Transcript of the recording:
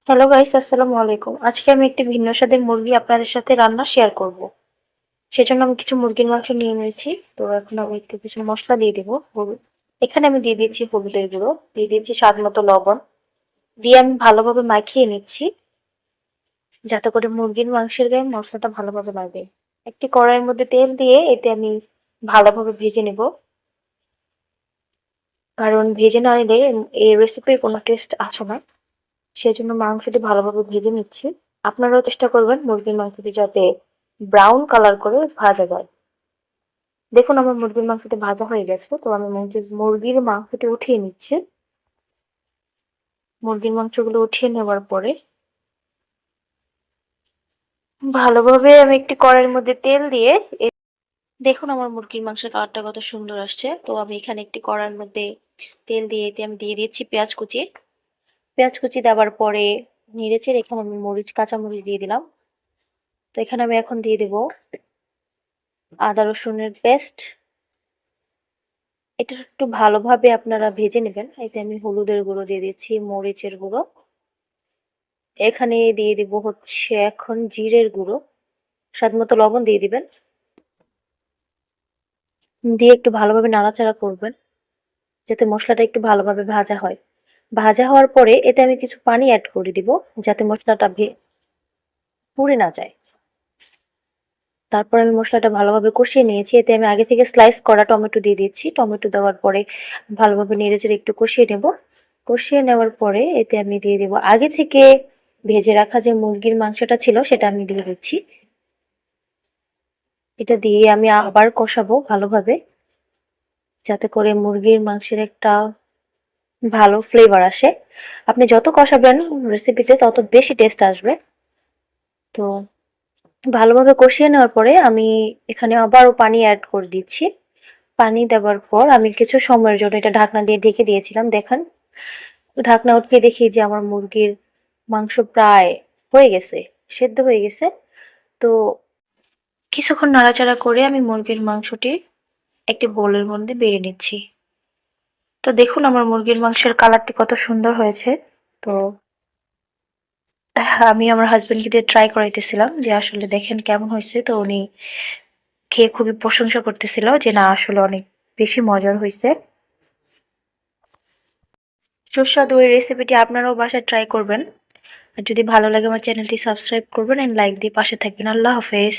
Hello guys, আসসালামু আলাইকুম। আজকে আমি একটি ভিন্ন স্বাদের মুরগি আপনাদের সাথে রান্না শেয়ার করব। সেজন্য আমি কিছু মুরগির মাংস নিয়ে নিয়েছি। তো এখন আমি একটু কিছু মশলা দিয়ে দেবো। হলুদ, এখানে আমি দিয়ে দিয়েছি হলুদের গুঁড়ো, দিয়ে দিয়েছি স্বাদ মতো লবণ, দিয়ে আমি ভালোভাবে মাখিয়ে নিচ্ছি যাতে করে মুরগির মাংসের গায়ে মশলাটা ভালোভাবে লাগে। একটি কড়াইয়ের মধ্যে তেল দিয়ে এতে আমি ভালোভাবে ভেজে নেব, কারণ ভেজে না নিলে এই রেসিপির কোনো টেস্ট আসে না। সেজন্য মাংসটি ভালোভাবে ভেজে নিচ্ছি। আপনারাও চেষ্টা করবেন মুরগির মাংসটি যাতে ব্রাউন কালার করে ভাজা যায়। দেখুন আমার মুরগির মাংসটি ভাজা হয়ে গেছে। তো আমি মুরগির মাংসটি উঠিয়ে নিচ্ছি। মুরগির মাংসগুলো উঠিয়ে নেওয়ার পরে ভালোভাবে আমি একটি কড়াইয়ের মধ্যে তেল দিয়ে দেখুন আমার মুরগির মাংসের কালারটা কত সুন্দর আসছে। তো আমি এখানে একটি কড়াইয়ের মধ্যে তেল দিয়ে এতে আমি দিয়ে দিচ্ছি পেঁয়াজ কুচি। পেঁয়াজ কুচি দেওয়ার পরে নেড়েচেড়ে এখানে আমি কাঁচা মরিচ দিয়ে দিলাম। তো এখানে আমি এখন দিয়ে দেব আদা রসুনের পেস্ট। এটা একটু ভালোভাবে আপনারা ভেজে নেবেন। এতে আমি হলুদের গুঁড়ো দিয়ে দিচ্ছি, মরিচের গুঁড়ো, এখানে দিয়ে দিব হচ্ছে এখন জিরের গুঁড়ো, স্বাদ মতো লবণ দিয়ে দিবেন, দিয়ে একটু ভালোভাবে নাড়াচাড়া করবেন যাতে মশলাটা একটু ভালোভাবে ভাজা হয়। ভাজা হওয়ার পরে এতে আমি কিছু পানি অ্যাড করে দিব যাতে মশলাটা পুড়ে না যায়। তারপর আমি মশলাটা ভালোভাবে কষিয়ে নিয়েছি। এতে আমি আগে থেকে স্লাইস করা টমেটো দিয়ে দিচ্ছি। টমেটো দেওয়ার পরে ভালোভাবে নেড়েচেড়ে একটু কষিয়ে নেব। কষিয়ে নেওয়ার পরে এতে আমি দিয়ে দেব আগে থেকে ভেজে রাখা যে মুরগির মাংসটা ছিল সেটা আমি দিয়ে দিচ্ছি। এটা দিয়ে আমি আবার কষাবো ভালোভাবে যাতে করে মুরগির মাংসের একটা ভালো ফ্লেভার আসে। আপনি যত কষাবেন রেসিপিতে তত বেশি টেস্ট আসবে। তো ভালোভাবে কষিয়ে নেওয়ার পরে আমি এখানে আবারও পানি অ্যাড করে দিচ্ছি। পানি দেওয়ার পর আমি কিছু সময়ের জন্য এটা ঢাকনা দিয়ে ঢেকে দিয়েছিলাম। দেখেন ঢাকনা উঠিয়ে দেখি যে আমার মুরগির মাংস প্রায় হয়ে গেছে, সেদ্ধ হয়ে গেছে। তো কিছুক্ষণ নাড়াচাড়া করে আমি মুরগির মাংসটি একটি বোলের মধ্যে বেড়ে নিচ্ছি। তো দেখুন আমার মুরগির মাংসের কালারটি কত সুন্দর হয়েছে। তো আমি আমার হাজবেন্ডকে দিয়ে ট্রাই করাইতেছিলাম যে আসলে দেখেন কেমন হয়েছে। তো উনি খেয়ে খুবই প্রশংসা করতেছিল যে না আসলে অনেক বেশি মজার হয়েছে। সুস্বাদু এই রেসিপিটি আপনারাও বাসায় ট্রাই করবেন। আর যদি ভালো লাগে আমার চ্যানেলটি সাবস্ক্রাইব করবেন এন্ড লাইক দিয়ে পাশে থাকবেন। আল্লাহ হাফেজ।